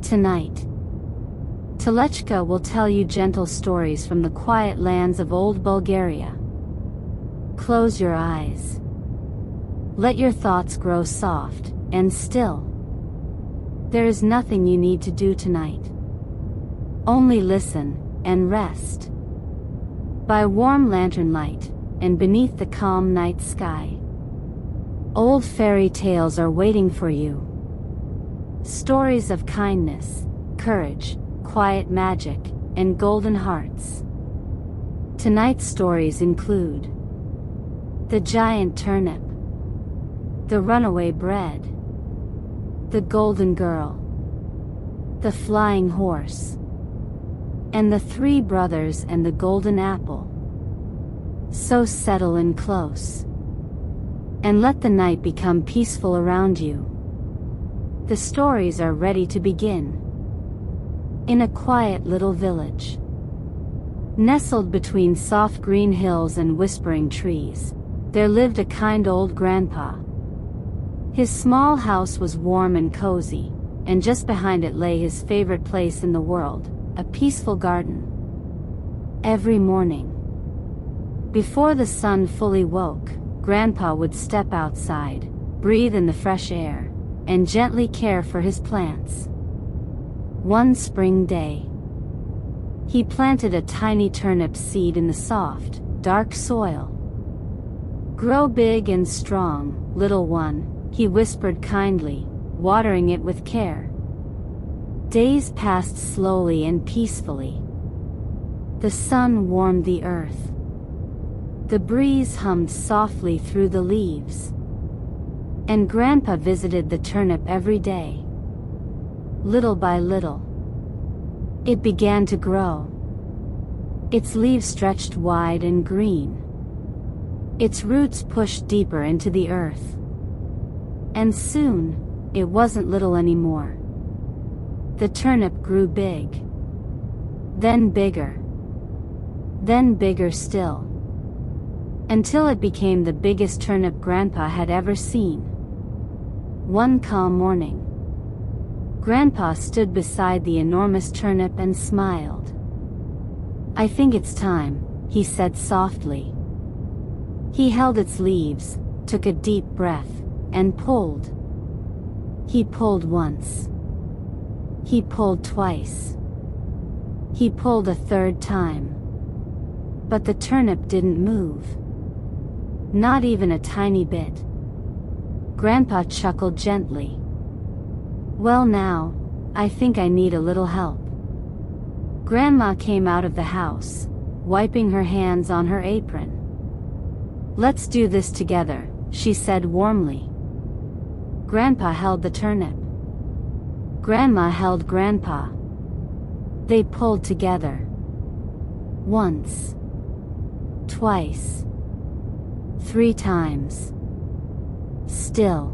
Tonight, Talechka will tell you gentle stories from the quiet lands of old Bulgaria. Close your eyes. Let your thoughts grow soft and still. There is nothing you need to do tonight. Only listen and rest. By warm lantern light, and beneath the calm night sky, old fairy tales are waiting for you. Stories of kindness, courage, quiet magic, and golden hearts. Tonight's stories include the Giant Turnip, the Runaway Bread, the Golden Girl, the Flying Horse, and the Three Brothers and the Golden Apple. So settle in close, and let the night become peaceful around you. The stories are ready to begin. In a quiet little village, nestled between soft green hills and whispering trees, there lived a kind old grandpa. His small house was warm and cozy, and just behind it lay his favorite place in the world, a peaceful garden. Every morning, before the sun fully woke, Grandpa would step outside, breathe in the fresh air, and gently care for his plants. One spring day, he planted a tiny turnip seed in the soft, dark soil. "Grow big and strong, little one," he whispered kindly, watering it with care. Days passed slowly and peacefully. The sun warmed the earth. The breeze hummed softly through the leaves. And Grandpa visited the turnip every day. Little by little, it began to grow. Its leaves stretched wide and green. Its roots pushed deeper into the earth. And soon, it wasn't little anymore. The turnip grew big. Then bigger. Then bigger still. Until it became the biggest turnip Grandpa had ever seen. One calm morning, Grandpa stood beside the enormous turnip and smiled. "I think it's time," he said softly. He held its leaves, took a deep breath, and pulled. He pulled once. He pulled twice. He pulled a third time. But the turnip didn't move. Not even a tiny bit. Grandpa chuckled gently. "Well now, I think I need a little help." Grandma came out of the house, wiping her hands on her apron. "Let's do this together," she said warmly. Grandpa held the turnip. Grandma held Grandpa. They pulled together. Once. Twice. 3 times. Still,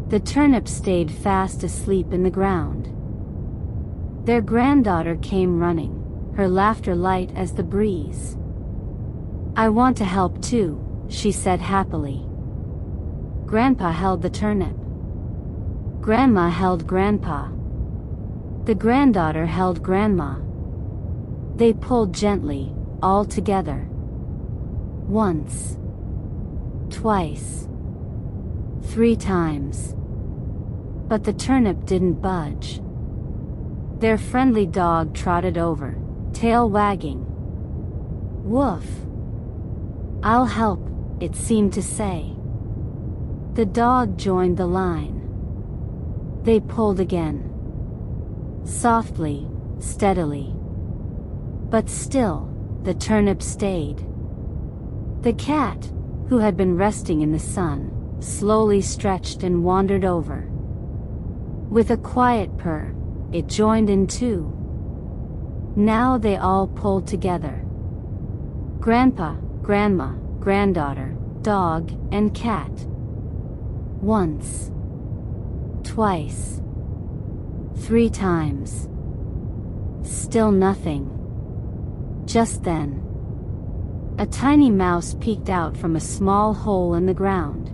the turnip stayed fast asleep in the ground. Their granddaughter came running, her laughter light as the breeze. "I want to help too," she said happily. Grandpa held the turnip. Grandma held Grandpa. The granddaughter held Grandma. They pulled gently, all together. Once. Twice. 3 times. But the turnip didn't budge. Their friendly dog trotted over, tail wagging. "Woof. I'll help," it seemed to say. The dog joined the line. They pulled again. Softly, steadily. But still, the turnip stayed. The cat, who had been resting in the sun, slowly stretched and wandered over. With a quiet purr, it joined in too. Now they all pulled together. Grandpa, Grandma, granddaughter, dog, and cat. Once. Twice. 3 times. Still nothing. Just then, a tiny mouse peeked out from a small hole in the ground.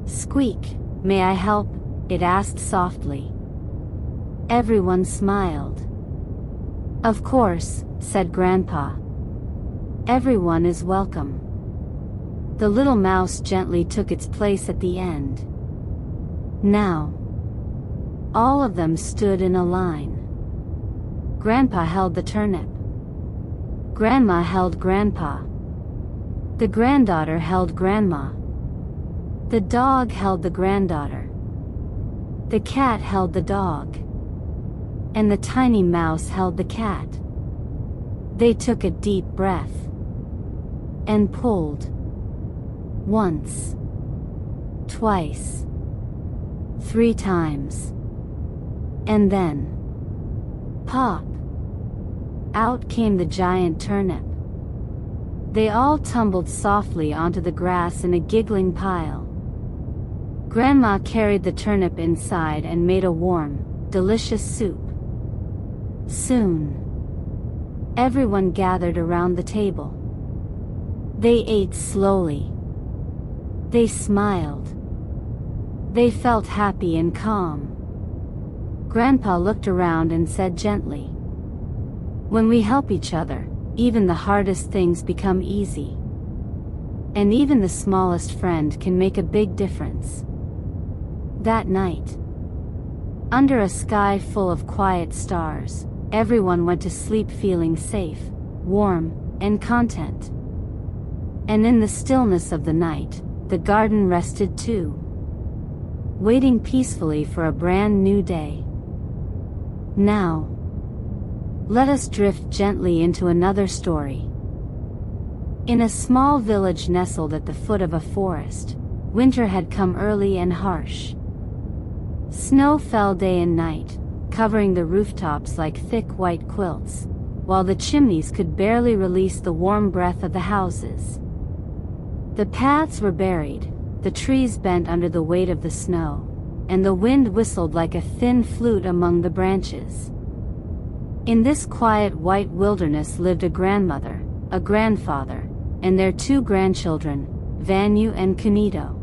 "Squeak, may I help?" it asked softly. Everyone smiled. "Of course," said Grandpa. "Everyone is welcome." The little mouse gently took its place at the end. Now, all of them stood in a line. Grandpa held the turnip. Grandma held Grandpa. The granddaughter held Grandma. The dog held the granddaughter. The cat held the dog. And the tiny mouse held the cat. They took a deep breath and pulled. Once, twice, 3 times. And then, pop! Out came the giant turnip. They all tumbled softly onto the grass in a giggling pile. Grandma carried the turnip inside and made a warm, delicious soup. Soon, everyone gathered around the table. They ate slowly. They smiled. They felt happy and calm. Grandpa looked around and said gently, "When we help each other, even the hardest things become easy. And even the smallest friend can make a big difference." That night, under a sky full of quiet stars, everyone went to sleep feeling safe, warm, and content. And in the stillness of the night, the garden rested too, waiting peacefully for a brand new day. Now, let us drift gently into another story. In a small village nestled at the foot of a forest, winter had come early and harsh. Snow fell day and night, covering the rooftops like thick white quilts, while the chimneys could barely release the warm breath of the houses. The paths were buried, the trees bent under the weight of the snow, and the wind whistled like a thin flute among the branches. In this quiet white wilderness lived a grandmother, a grandfather, and their 2 grandchildren, Vanu and Canito.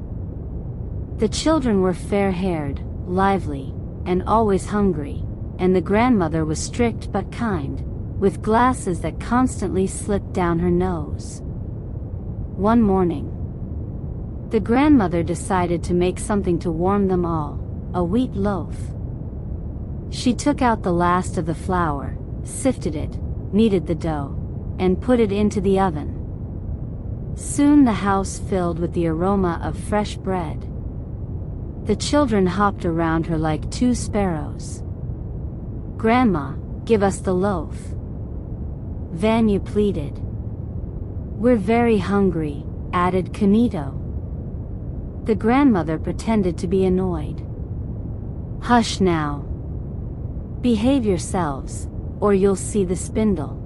The children were fair-haired, lively, and always hungry, and the grandmother was strict but kind, with glasses that constantly slipped down her nose. One morning, the grandmother decided to make something to warm them all, a wheat loaf. She took out the last of the flour, sifted it, kneaded the dough, and put it into the oven. Soon the house filled with the aroma of fresh bread. The children hopped around her like 2 sparrows. "Grandma, give us the loaf," Vanya pleaded. "We're very hungry," added Canito. The grandmother pretended to be annoyed. "Hush now. Behave yourselves, or you'll see the spindle.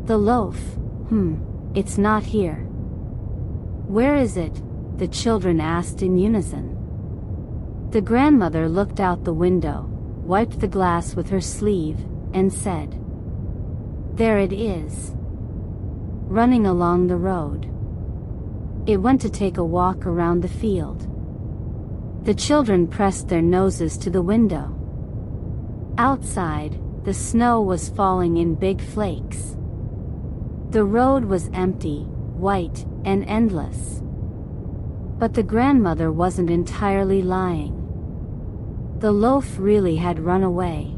The loaf, it's not here." "Where is it?" the children asked in unison. The grandmother looked out the window, wiped the glass with her sleeve, and said, "There it is, running along the road." It went to take a walk around the field. The children pressed their noses to the window. Outside, the snow was falling in big flakes. The road was empty, white, and endless. But the grandmother wasn't entirely lying. The loaf really had run away.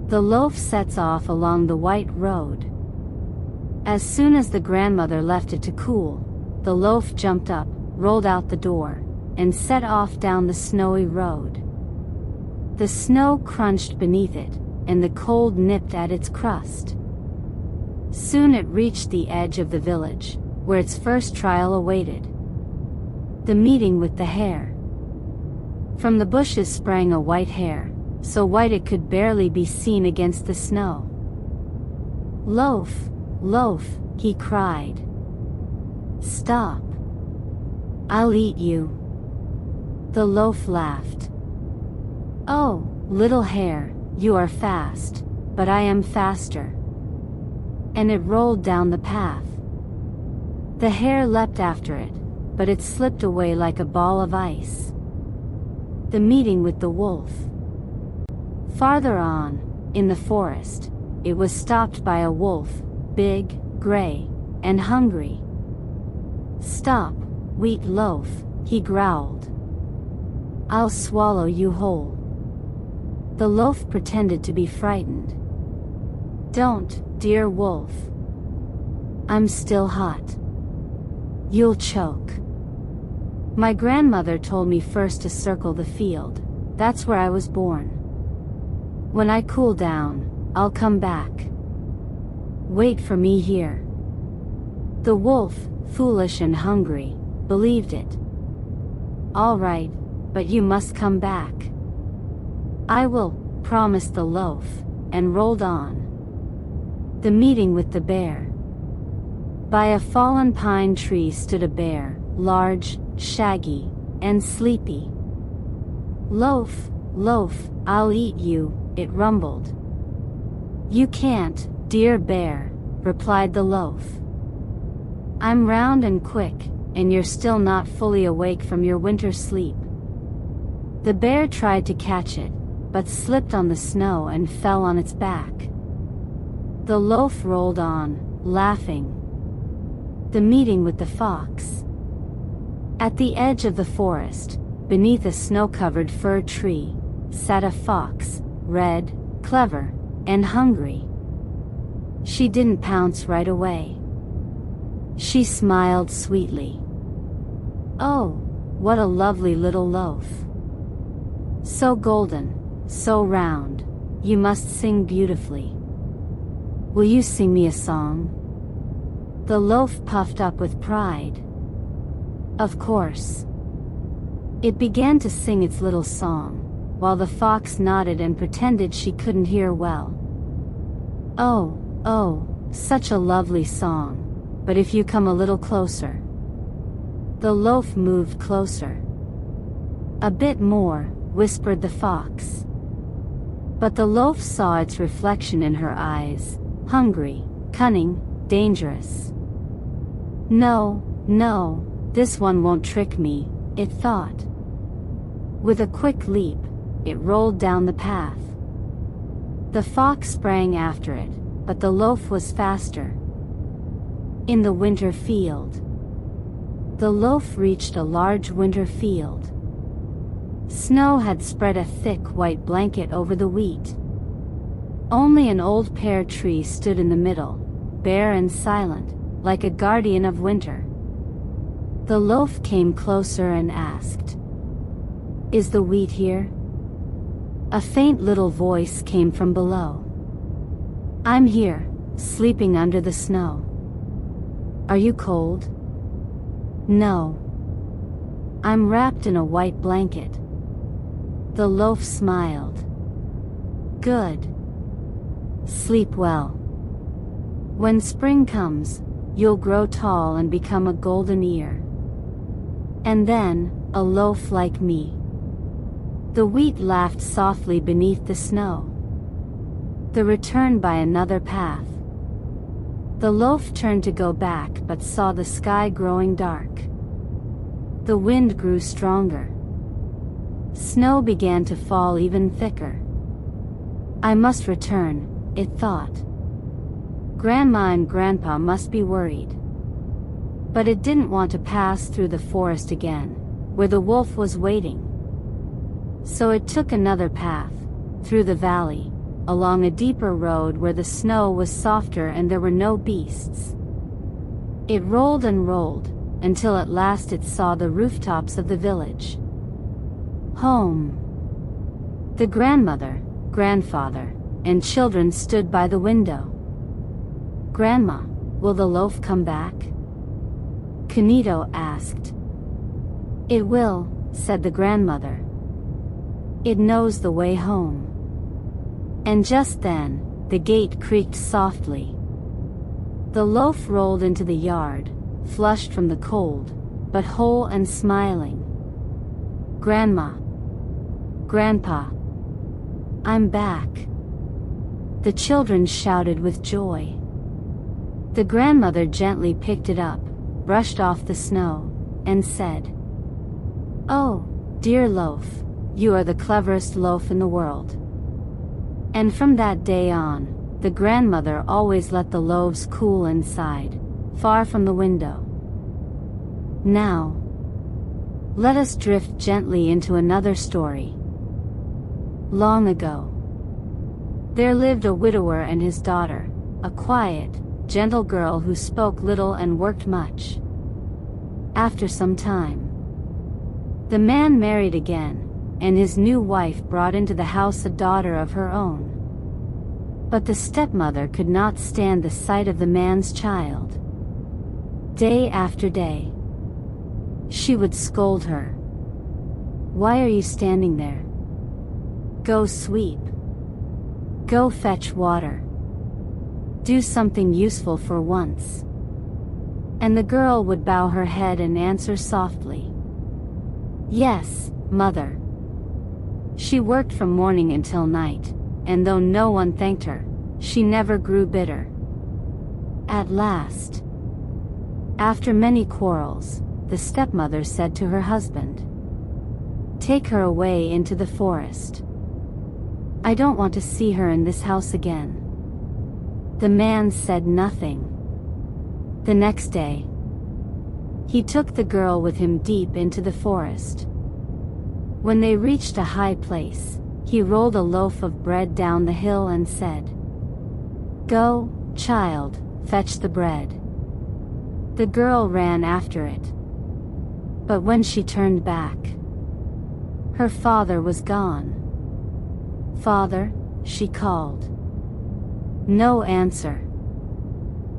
The loaf sets off along the white road. As soon as the grandmother left it to cool, the loaf jumped up, rolled out the door, and set off down the snowy road. The snow crunched beneath it, and the cold nipped at its crust. Soon it reached the edge of the village, where its first trial awaited: the meeting with the hare. From the bushes sprang a white hare, so white it could barely be seen against the snow. "Loaf, loaf," he cried. "Stop. I'll eat you." The loaf laughed. "Oh, little hare, you are fast, but I am faster." And it rolled down the path. The hare leapt after it, but it slipped away like a ball of ice. The meeting with the wolf. Farther on, in the forest, it was stopped by a wolf, big, gray, and hungry. "Stop, wheat loaf," he growled. "I'll swallow you whole." The loaf pretended to be frightened. "Don't, dear wolf. I'm still hot. You'll choke. My grandmother told me first to circle the field, that's where I was born. When I cool down, I'll come back. Wait for me here." The wolf, foolish and hungry, believed it. "All right, but you must come back." "I will," promised the loaf, and rolled on. The meeting with the bear. By a fallen pine tree stood a bear, large, shaggy, and sleepy. "Loaf, loaf, I'll eat you," it rumbled. "You can't, dear bear," replied the loaf. "I'm round and quick, and you're still not fully awake from your winter sleep." The bear tried to catch it, but slipped on the snow and fell on its back. The loaf rolled on, laughing. The meeting with the fox. At the edge of the forest, beneath a snow-covered fir tree, sat a fox, red, clever, and hungry. She didn't pounce right away. She smiled sweetly. "Oh, what a lovely little loaf. So golden, so round, you must sing beautifully. Will you sing me a song?" The loaf puffed up with pride. Of course. It began to sing its little song, while the fox nodded and pretended she couldn't hear well. "Oh, oh, such a lovely song, but if you come a little closer." The loaf moved closer. "A bit more," whispered the fox. But the loaf saw its reflection in her eyes, hungry, cunning, dangerous. "No, no, this one won't trick me," it thought. With a quick leap, it rolled down the path. The fox sprang after it, but the loaf was faster. In the winter field. The loaf reached a large winter field. Snow had spread a thick white blanket over the wheat. Only an old pear tree stood in the middle, bare and silent, like a guardian of winter. The loaf came closer and asked, "Is the wheat here?" A faint little voice came from below. "I'm here, sleeping under the snow." "Are you cold?" "No. I'm wrapped in a white blanket." The loaf smiled. "Good. Sleep well. When spring comes, you'll grow tall and become a golden ear. And then, a loaf like me." The wheat laughed softly beneath the snow. The return by another path. The loaf turned to go back but saw the sky growing dark. The wind grew stronger. Snow began to fall even thicker. "I must return," it thought. Grandma and Grandpa must be worried. But it didn't want to pass through the forest again, where the wolf was waiting. So it took another path, through the valley, along a deeper road where the snow was softer and there were no beasts. It rolled and rolled, until at last it saw the rooftops of the village. Home. The grandmother, grandfather, and children stood by the window. "Grandma, will the loaf come back?" Canito asked. "It will," said the grandmother. "It knows the way home." And just then, the gate creaked softly. The loaf rolled into the yard, flushed from the cold, but whole and smiling. "Grandma. Grandpa. I'm back." The children shouted with joy. The grandmother gently picked it up, brushed off the snow, and said, "Oh, dear loaf, you are the cleverest loaf in the world. And from that day on, the grandmother always let the loaves cool inside, far from the window. Now, let us drift gently into another story. Long ago, there lived a widower and his daughter, a quiet, gentle girl who spoke little and worked much. After some time, the man married again, and his new wife brought into the house a daughter of her own. But the stepmother could not stand the sight of the man's child. Day after day, she would scold her. "Why are you standing there? Go sweep. Go fetch water. Do something useful for once." And the girl would bow her head and answer softly, "Yes, mother." She worked from morning until night, and though no one thanked her, she never grew bitter. At last, after many quarrels, the stepmother said to her husband, "Take her away into the forest. I don't want to see her in this house again." The man said nothing. The next day, he took the girl with him deep into the forest. When they reached a high place, he rolled a loaf of bread down the hill and said, "Go, child, fetch the bread." The girl ran after it. But when she turned back, her father was gone. "Father," she called. No answer.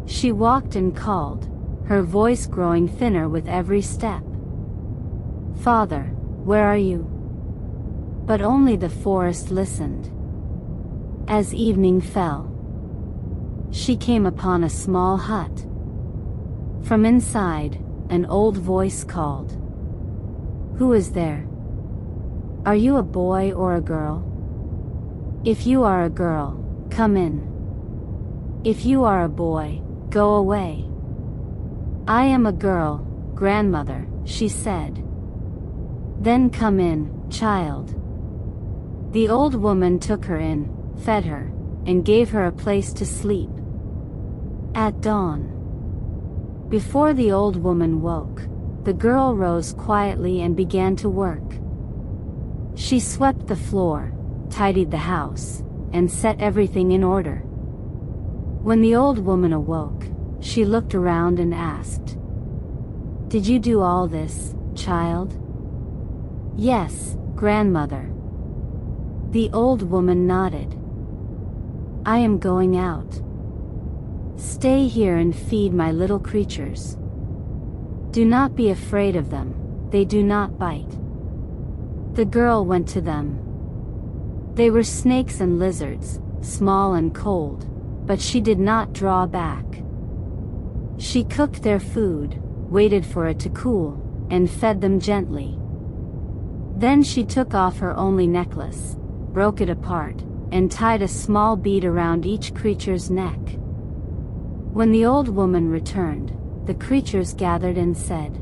She walked and called, her voice growing thinner with every step. "Father, where are you?" But only the forest listened. As evening fell, she came upon a small hut. From inside, an old voice called, "Who is there? Are you a boy or a girl? If you are a girl, come in. If you are a boy, go away." "I am a girl, grandmother," she said. "Then come in, child." The old woman took her in, fed her, and gave her a place to sleep. At dawn, before the old woman woke, the girl rose quietly and began to work. She swept the floor, tidied the house, and set everything in order. When the old woman awoke, she looked around and asked, "Did you do all this, child?" "Yes, grandmother." The old woman nodded. "I am going out. Stay here and feed my little creatures. Do not be afraid of them, they do not bite." The girl went to them. They were snakes and lizards, small and cold, but she did not draw back. She cooked their food, waited for it to cool, and fed them gently. Then she took off her only necklace, broke it apart, and tied a small bead around each creature's neck. When the old woman returned, the creatures gathered and said,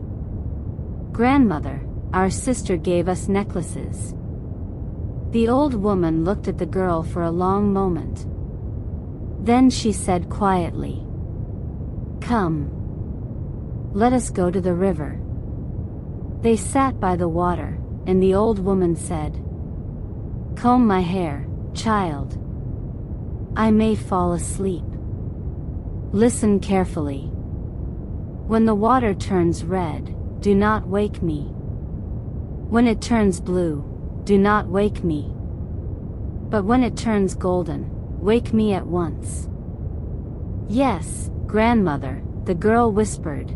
"Grandmother, our sister gave us necklaces." The old woman looked at the girl for a long moment. Then she said quietly, "Come. Let us go to the river." They sat by the water, and the old woman said, "Comb my hair, child. I may fall asleep. Listen carefully. When the water turns red, do not wake me. When it turns blue, do not wake me. But when it turns golden, wake me at once." "Yes, grandmother," the girl whispered.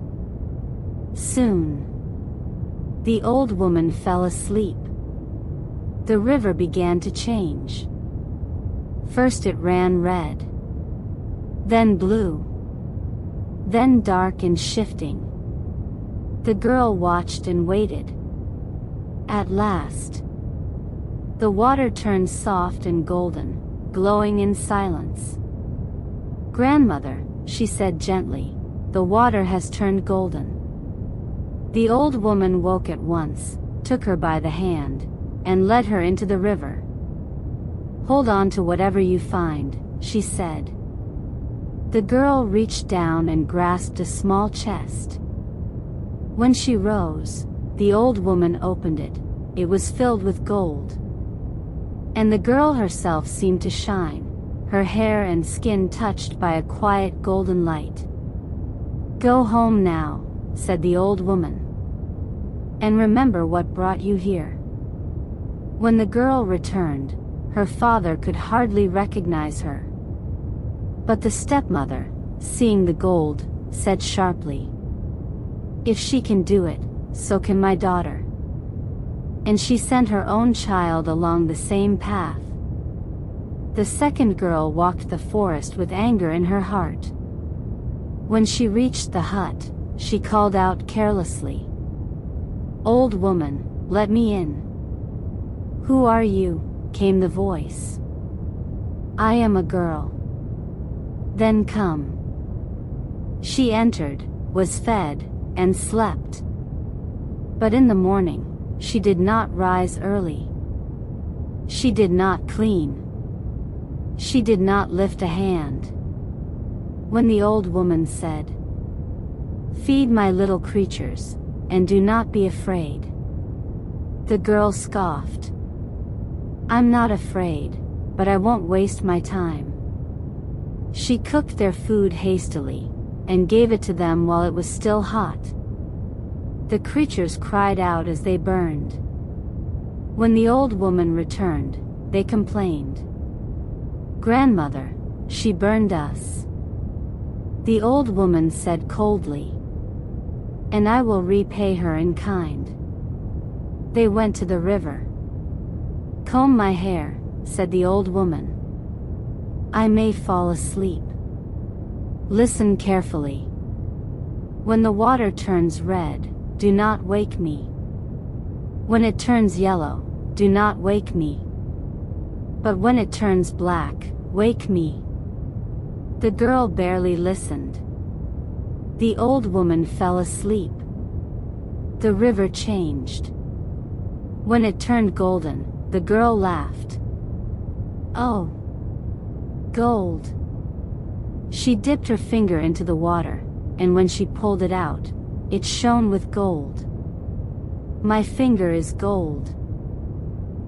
Soon, the old woman fell asleep. The river began to change. First it ran red, then blue, then dark and shifting. The girl watched and waited. At last, the water turned soft and golden, glowing in silence. "Grandmother," she said gently, "the water has turned golden." The old woman woke at once, took her by the hand, and led her into the river. Hold on to whatever you find, she said. The girl reached down and grasped a small chest. When she rose, the old woman opened it. It was filled with gold. And the girl herself seemed to shine, her hair and skin touched by a quiet golden light. Go home now, said the old woman. And remember what brought you here. When the girl returned, her father could hardly recognize her. But the stepmother, seeing the gold, said sharply, if she can do it, so can my daughter. And she sent her own child along the same path. The second girl walked the forest with anger in her heart. When she reached the hut, she called out carelessly, Old woman, let me in. Who are you? Came the voice. I am a girl. Then come. She entered, was fed, and slept. But in the morning, she did not rise early. She did not clean. She did not lift a hand. When the old woman said, Feed my little creatures, and do not be afraid. The girl scoffed. I'm not afraid, but I won't waste my time. She cooked their food hastily, and gave it to them while it was still hot. The creatures cried out as they burned. When the old woman returned, they complained. Grandmother, she burned us. The old woman said coldly, and I will repay her in kind. They went to the river. Comb my hair, said the old woman. I may fall asleep. Listen carefully. When the water turns red, do not wake me. When it turns yellow, do not wake me. But when it turns black, wake me. The girl barely listened. The old woman fell asleep. The river changed. When it turned golden, the girl laughed. Oh, gold. She dipped her finger into the water, and when she pulled it out, it shone with gold. My finger is gold.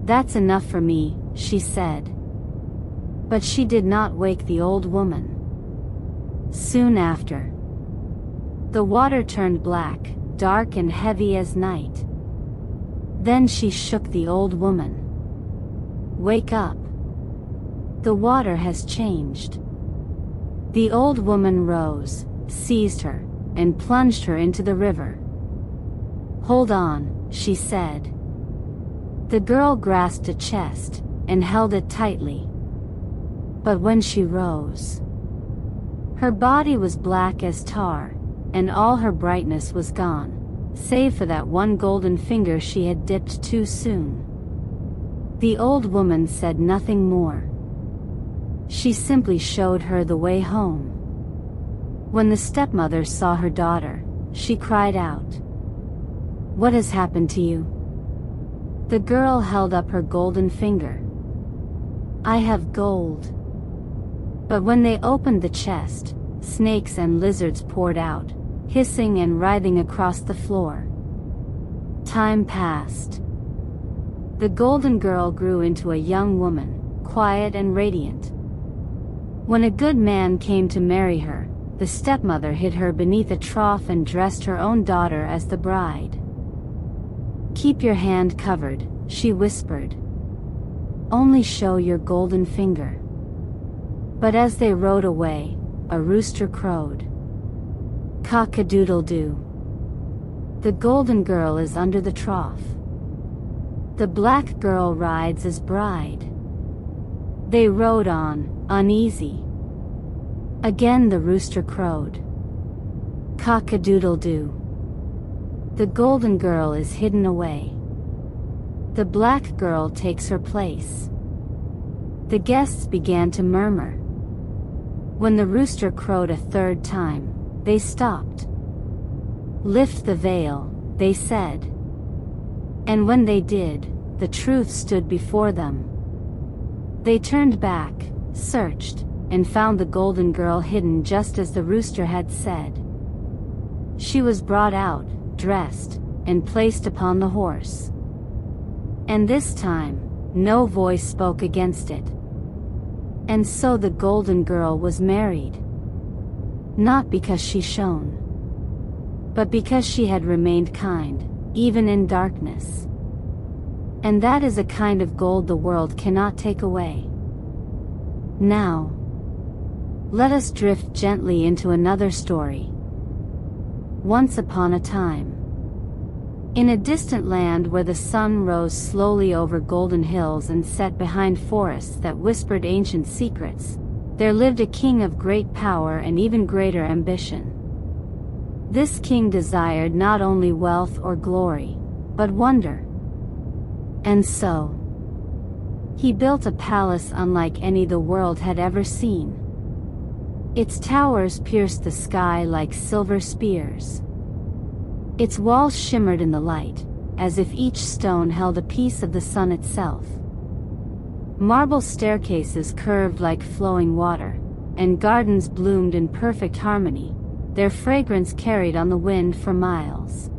That's enough for me, she said. But she did not wake the old woman. Soon after, the water turned black, dark and heavy as night. Then she shook the old woman. Wake up. The water has changed. The old woman rose, seized her, and plunged her into the river. Hold on, she said. The girl grasped a chest, and held it tightly. But when she rose, her body was black as tar, and all her brightness was gone, save for that one golden finger she had dipped too soon. The old woman said nothing more. She simply showed her the way home. When the stepmother saw her daughter, she cried out, What has happened to you? The girl held up her golden finger. I have gold. But when they opened the chest, snakes and lizards poured out, hissing and writhing across the floor. Time passed. The golden girl grew into a young woman, quiet and radiant. When a good man came to marry her, the stepmother hid her beneath a trough and dressed her own daughter as the bride. Keep your hand covered, she whispered. Only show your golden finger. But as they rode away, a rooster crowed. Cock-a-doodle-doo. The golden girl is under the trough. The black girl rides as bride. They rode on, uneasy. Again the rooster crowed. Cock-a-doodle-doo. The golden girl is hidden away. The black girl takes her place. The guests began to murmur. When the rooster crowed a third time, they stopped. Lift the veil, they said. And when they did, the truth stood before them. They turned back, searched, and found the golden girl hidden just as the rooster had said. She was brought out, dressed, and placed upon the horse. And this time, no voice spoke against it. And so the golden girl was married. Not because she shone, but because she had remained kind, even in darkness. And that is a kind of gold the world cannot take away. Now, let us drift gently into another story. Once upon a time, in a distant land where the sun rose slowly over golden hills and set behind forests that whispered ancient secrets, there lived a king of great power and even greater ambition. This king desired not only wealth or glory, but wonder. And so, he built a palace unlike any the world had ever seen. Its towers pierced the sky like silver spears. Its walls shimmered in the light, as if each stone held a piece of the sun itself. Marble staircases curved like flowing water, and gardens bloomed in perfect harmony, their fragrance carried on the wind for miles.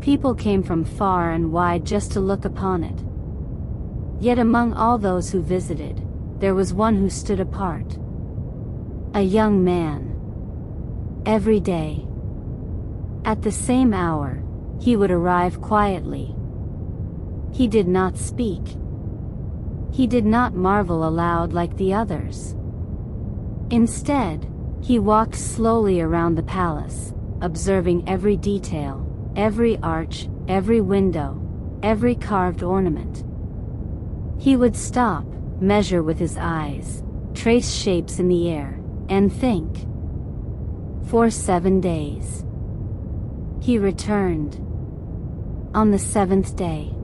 People came from far and wide just to look upon it. Yet among all those who visited, there was one who stood apart. A young man. Every day, at the same hour, he would arrive quietly. He did not speak. He did not marvel aloud like the others. Instead, he walked slowly around the palace, observing every detail, every arch, every window, every carved ornament. He would stop, measure with his eyes, trace shapes in the air, and think. For 7 days. He returned. On the 7th day,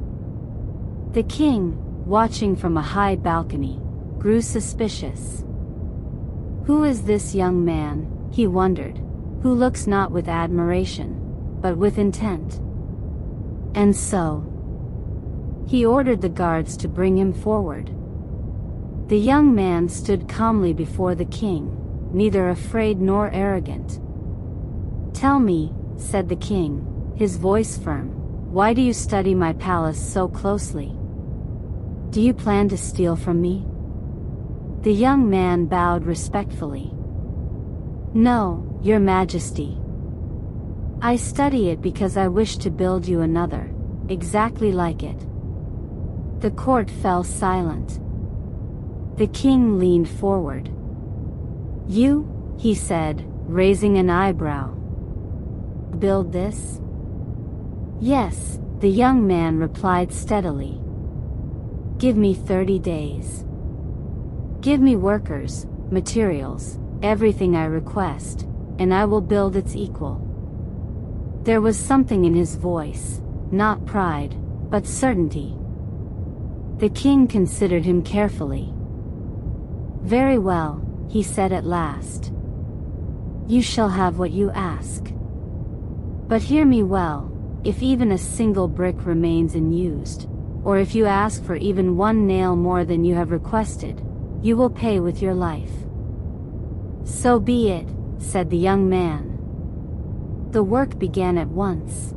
the king, watching from a high balcony, grew suspicious. Who is this young man, he wondered, who looks not with admiration, but with intent? And so, he ordered the guards to bring him forward. The young man stood calmly before the king, neither afraid nor arrogant. "Tell me," said the king, his voice firm, "why do you study my palace so closely? Do you plan to steal from me?" The young man bowed respectfully. "No, your majesty. I study it because I wish to build you another, exactly like it." The court fell silent. The king leaned forward. "You," he said, raising an eyebrow. "Build this?" "Yes," the young man replied steadily. "Give me 30 days. Give me workers, materials, everything I request, and I will build its equal." There was something in his voice, not pride, but certainty. The king considered him carefully. "Very well," he said at last. "You shall have what you ask. But hear me well, if even a single brick remains unused, or if you ask for even one nail more than you have requested, you will pay with your life." "So be it," said the young man. The work began at once.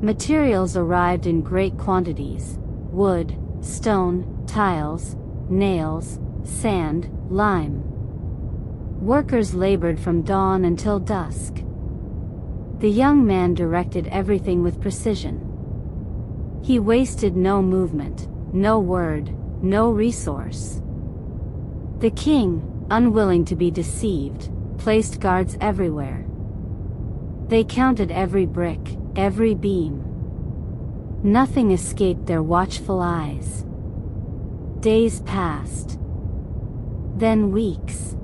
Materials arrived in great quantities: wood, stone, tiles, nails, sand, lime. Workers labored from dawn until dusk. The young man directed everything with precision. He wasted no movement, no word, no resource. The king, unwilling to be deceived, placed guards everywhere. They counted every brick, every beam. Nothing escaped their watchful eyes. Days passed. Then weeks.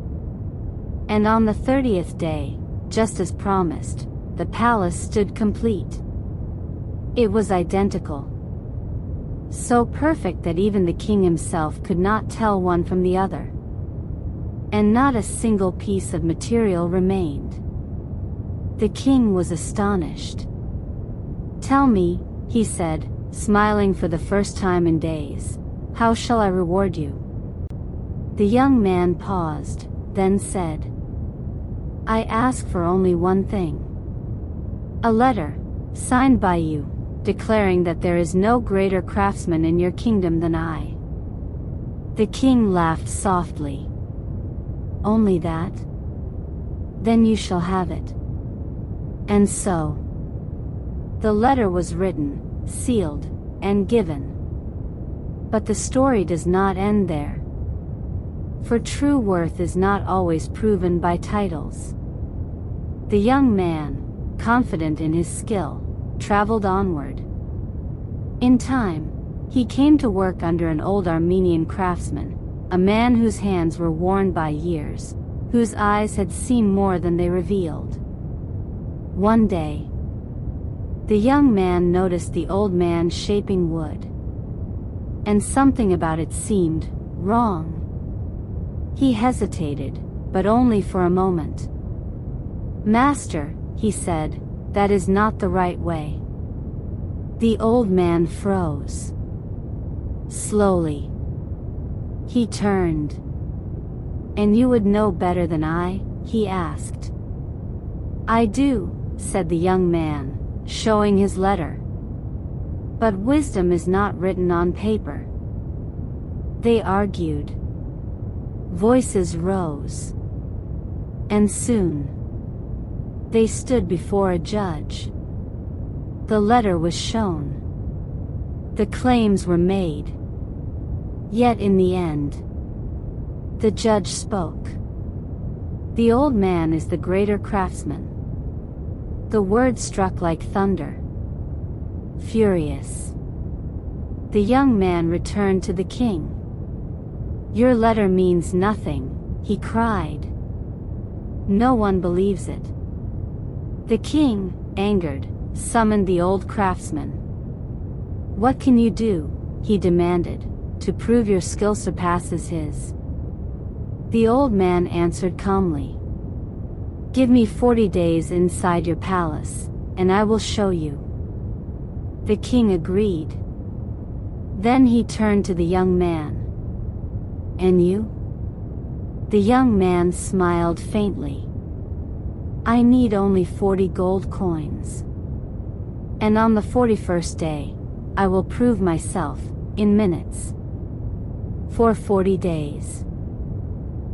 And on the 30th day, just as promised, the palace stood complete. It was identical. So perfect that even the king himself could not tell one from the other. And not a single piece of material remained. The king was astonished. "Tell me," he said, smiling for the first time in days, How shall I reward you?" The young man paused, then said, "I ask for only one thing. A letter, signed by you, declaring that there is no greater craftsman in your kingdom than I." The king laughed softly. "Only that? Then you shall have it." And so, the letter was written, sealed, and given. But the story does not end there. For true worth is not always proven by titles. The young man, confident in his skill, traveled onward. In time, he came to work under an old Armenian craftsman, a man whose hands were worn by years, whose eyes had seen more than they revealed. One day, the young man noticed the old man shaping wood. And something about it seemed wrong. He hesitated, but only for a moment. "Master," he said, "that is not the right way." The old man froze. Slowly, he turned. "And you would know better than I?" he asked. "I do," said the young man, showing his letter. "But wisdom is not written on paper." They argued. Voices rose. And soon, they stood before a judge. The letter was shown. The claims were made. Yet in the end, the judge spoke. "The old man is the greater craftsman." The word struck like thunder. Furious, the young man returned to the king. "Your letter means nothing," he cried. "No one believes it." The king, angered, summoned the old craftsman. "What can you do," he demanded, "to prove your skill surpasses his?" The old man answered calmly, "Give me 40 days inside your palace, and I will show you." The king agreed. Then he turned to the young man. "And you?" The young man smiled faintly. "I need only 40 gold coins. And on the 41st day, I will prove myself, in minutes." For 40 days.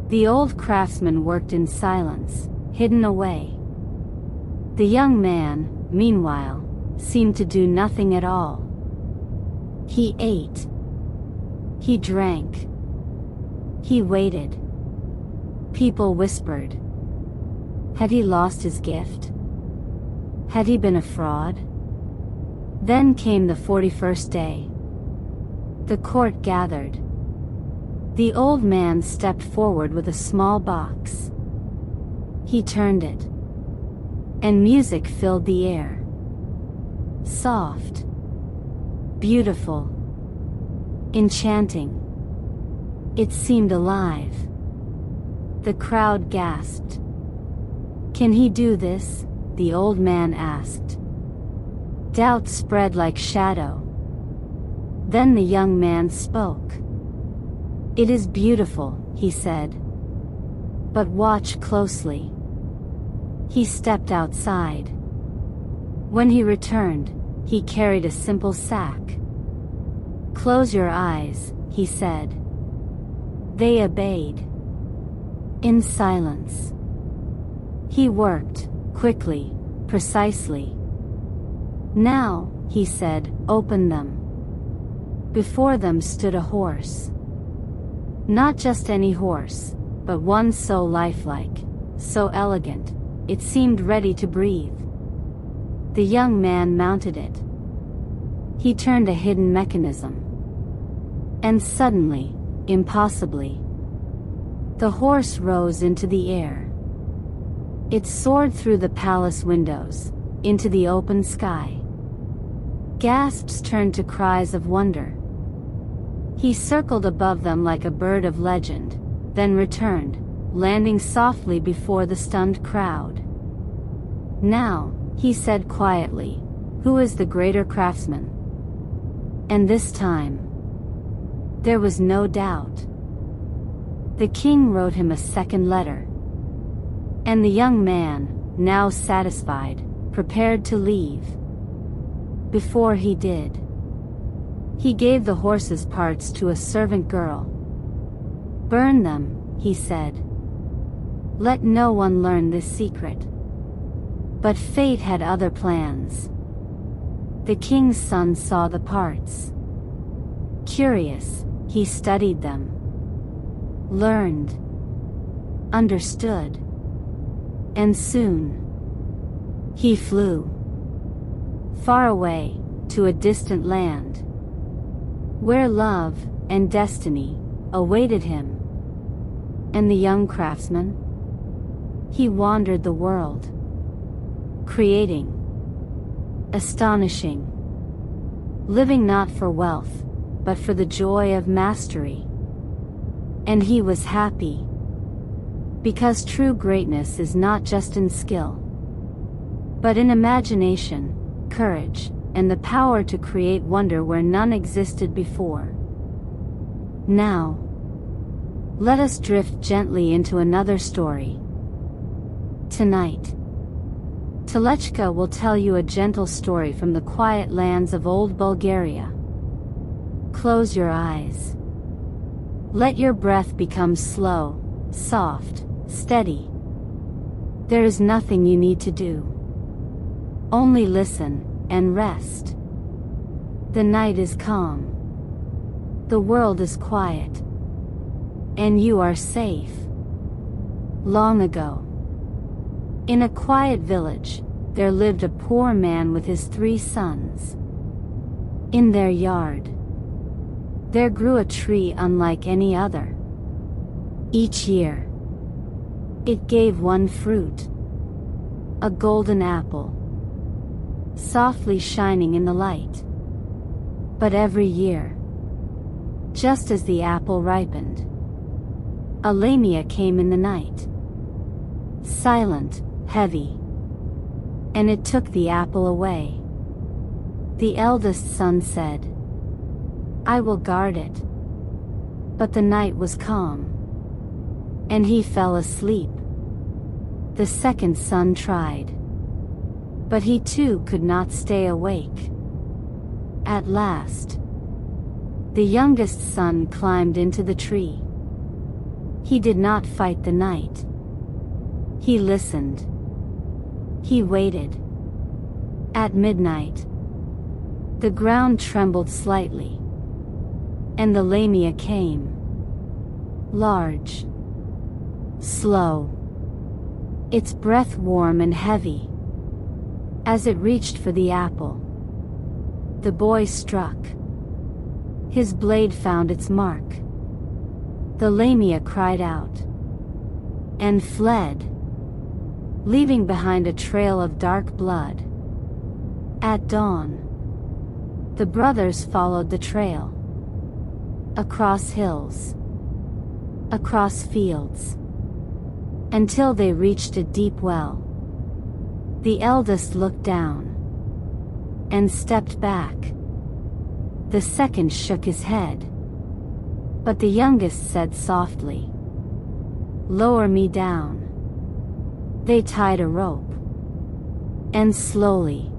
The old craftsman worked in silence, hidden away. The young man, meanwhile, seemed to do nothing at all. He ate. He drank. He waited. People whispered. Had he lost his gift? Had he been a fraud? Then came the 41st day. The court gathered. The old man stepped forward with a small box. He turned it. And music filled the air. Soft. Beautiful. Enchanting. It seemed alive. The crowd gasped. "Can he do this?" the old man asked. Doubt spread like shadow. Then the young man spoke. "It is beautiful," he said. "But watch closely." He stepped outside. When he returned, he carried a simple sack. "Close your eyes," he said. They obeyed. In silence. He worked, quickly, precisely. "Now," he said, "open them." Before them stood a horse. Not just any horse, but one so lifelike, so elegant, it seemed ready to breathe. The young man mounted it. He turned a hidden mechanism. And suddenly, impossibly, the horse rose into the air. It soared through the palace windows, into the open sky. Gasps turned to cries of wonder. He circled above them like a bird of legend, then returned, landing softly before the stunned crowd. "Now," he said quietly, "who is the greater craftsman?" And this time, There was no doubt. The king wrote him a second letter. And the young man, now satisfied, prepared to leave. Before he did, he gave the horse's parts to a servant girl. "Burn them," he said. "Let no one learn this secret." But fate had other plans. The king's son saw the parts. Curious, he studied them. Learned. Understood. And soon, he flew. Far away, to a distant land. Where love, and destiny, awaited him. And the young craftsman? He wandered the world. Creating. Astonishing. Living not for wealth, but for the joy of mastery. And he was happy. Because true greatness is not just in skill, but in imagination, courage, and the power to create wonder where none existed before. Now, let us drift gently into another story. Tonight, Talechka will tell you a gentle story from the quiet lands of old Bulgaria. Close your eyes. Let your breath become slow, soft, steady. There is nothing you need to do. Only listen and rest. The night is calm. The world is quiet. And you are safe. Long ago, in a quiet village, there lived a poor man with his 3 sons. In their yard, there grew a tree unlike any other. Each year, it gave one fruit, a golden apple, softly shining in the light. But every year, just as the apple ripened, a lamia came in the night, silent, heavy, and it took the apple away. The eldest son said, "I will guard it." But the night was calm, and he fell asleep. The second son tried, but he too could not stay awake. At last, the youngest son climbed into the tree. He did not fight the night. He listened. He waited. At midnight, the ground trembled slightly, and the lamia came. Large, slow, its breath warm and heavy. As it reached for the apple, the boy struck. His blade found its mark. The lamia cried out and fled, leaving behind a trail of dark blood. At dawn, the brothers followed the trail. Across hills, across fields, until they reached a deep well. The eldest looked down and stepped back. The second shook his head, but the youngest said softly, "Lower me down." They tied a rope and slowly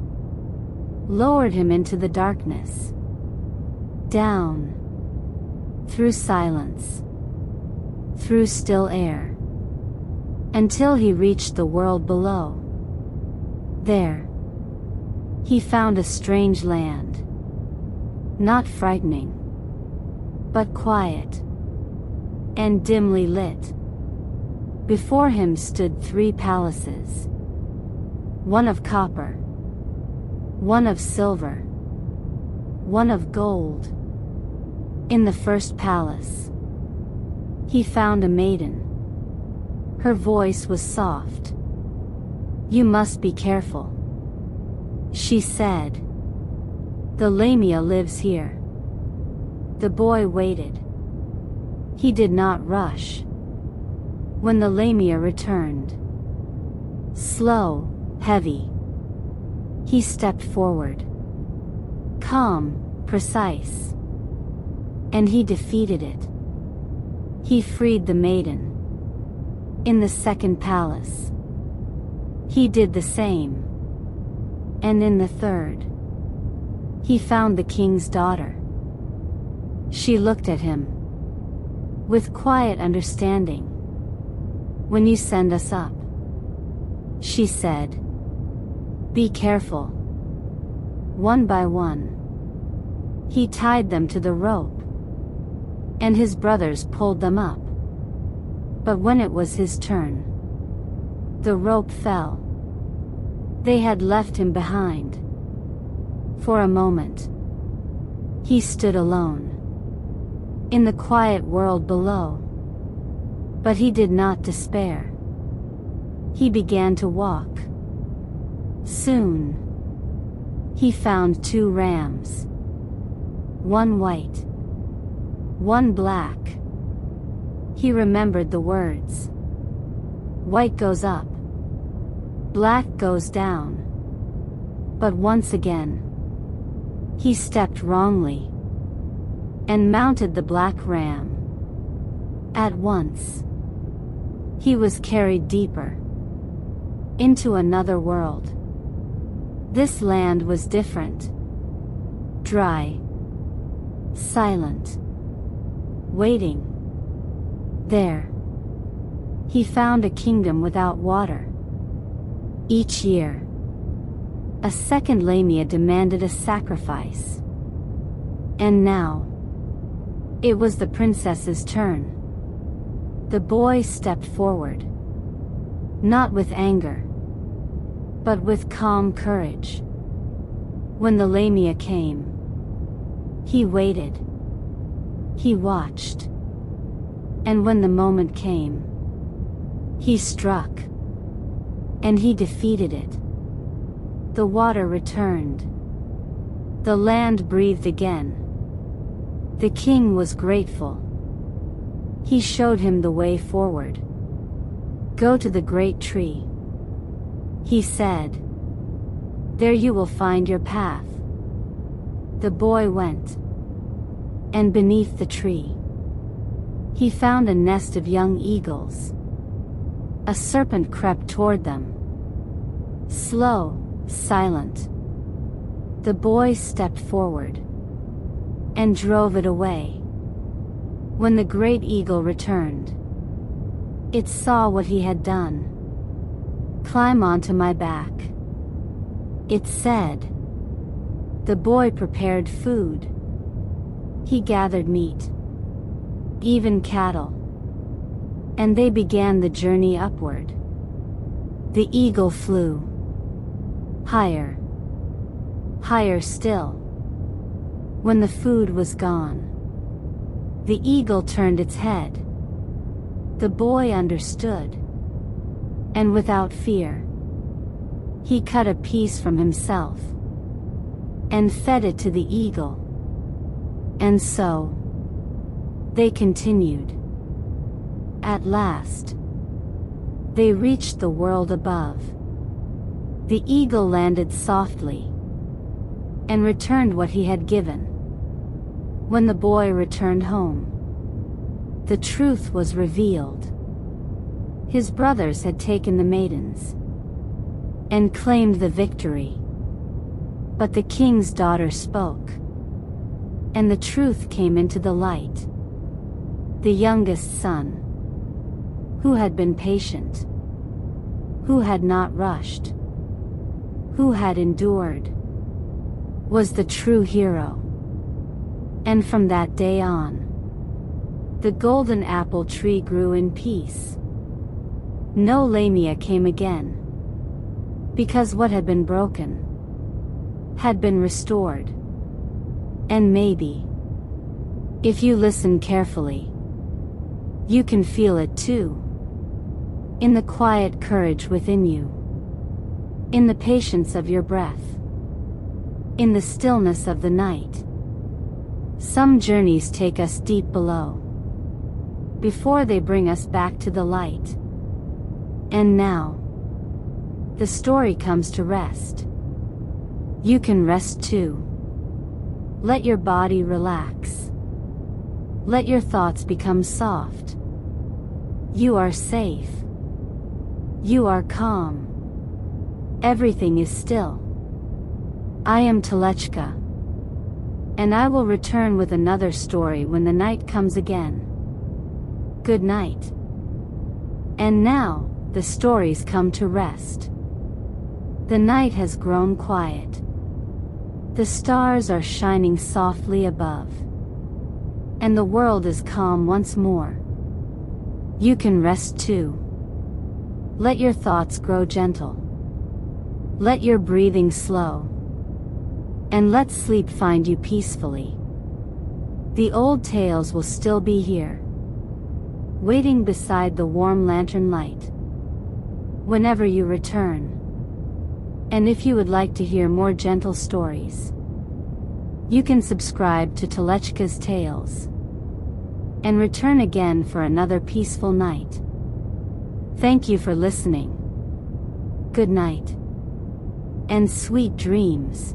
lowered him into the darkness. Down, through silence, through still air, until he reached the world below. There, he found a strange land, not frightening, but quiet, and dimly lit. Before him stood 3 palaces, one of copper, one of silver, one of gold. In the first palace, he found a maiden. Her voice was soft. "You must be careful," she said. "The lamia lives here." The boy waited. He did not rush. When the lamia returned, slow, heavy, he stepped forward. Calm, precise. and he defeated it. He freed the maiden. In the second palace, he did the same. And in the third, he found the king's daughter. She looked at him with quiet understanding. "When you send us up," she said, "be careful." One by one, he tied them to the rope, and his brothers pulled them up. But when it was his turn, the rope fell. They had left him behind. For a moment, he stood alone in the quiet world below. But he did not despair. He began to walk. Soon, he found 2 rams, one white, one black. He remembered the words. White goes up, black goes down. But once again, he stepped wrongly and mounted the black ram. At once, he was carried deeper into another world. This land was different. Dry, silent, waiting. There, he found a kingdom without water. Each year, a second Lamia demanded a sacrifice. And now, it was the princess's turn. The boy stepped forward, not with anger, but with calm courage. When the Lamia came, he waited. He watched. And when the moment came, he struck. And he defeated it. The water returned. The land breathed again. The king was grateful. He showed him the way forward. "Go to the great tree," he said. "There you will find your path." The boy went. And beneath the tree, he found a nest of young eagles. A serpent crept toward them. Slow, silent. The boy stepped forward and drove it away. When the great eagle returned, it saw what he had done. "Climb onto my back," it said. The boy prepared food. He gathered meat, even cattle, and they began the journey upward. The eagle flew higher, higher still. When the food was gone, the eagle turned its head. The boy understood, and without fear, he cut a piece from himself and fed it to the eagle. And so, they continued. At last, they reached the world above. The eagle landed softly and returned what he had given. When the boy returned home, the truth was revealed. His brothers had taken the maidens and claimed the victory. But the king's daughter spoke, and the truth came into the light. The youngest son, who had been patient, who had not rushed, who had endured, was the true hero. And from that day on, the golden apple tree grew in peace. No Lamia came again, because what had been broken had been restored. And maybe, if you listen carefully, you can feel it too. In the quiet courage within you, in the patience of your breath, in the stillness of the night. Some journeys take us deep below, before they bring us back to the light. And now, the story comes to rest. You can rest too. Let your body relax. Let your thoughts become soft. You are safe. You are calm. Everything is still. I am Talechka. And I will return with another story when the night comes again. Good night. And now, the stories come to rest. The night has grown quiet. The stars are shining softly above. And the world is calm once more. You can rest too. Let your thoughts grow gentle. Let your breathing slow. And let sleep find you peacefully. The old tales will still be here, waiting beside the warm lantern light, whenever you return. And if you would like to hear more gentle stories, you can subscribe to Talechka's Tales, and return again for another peaceful night. Thank you for listening. Good night, and sweet dreams.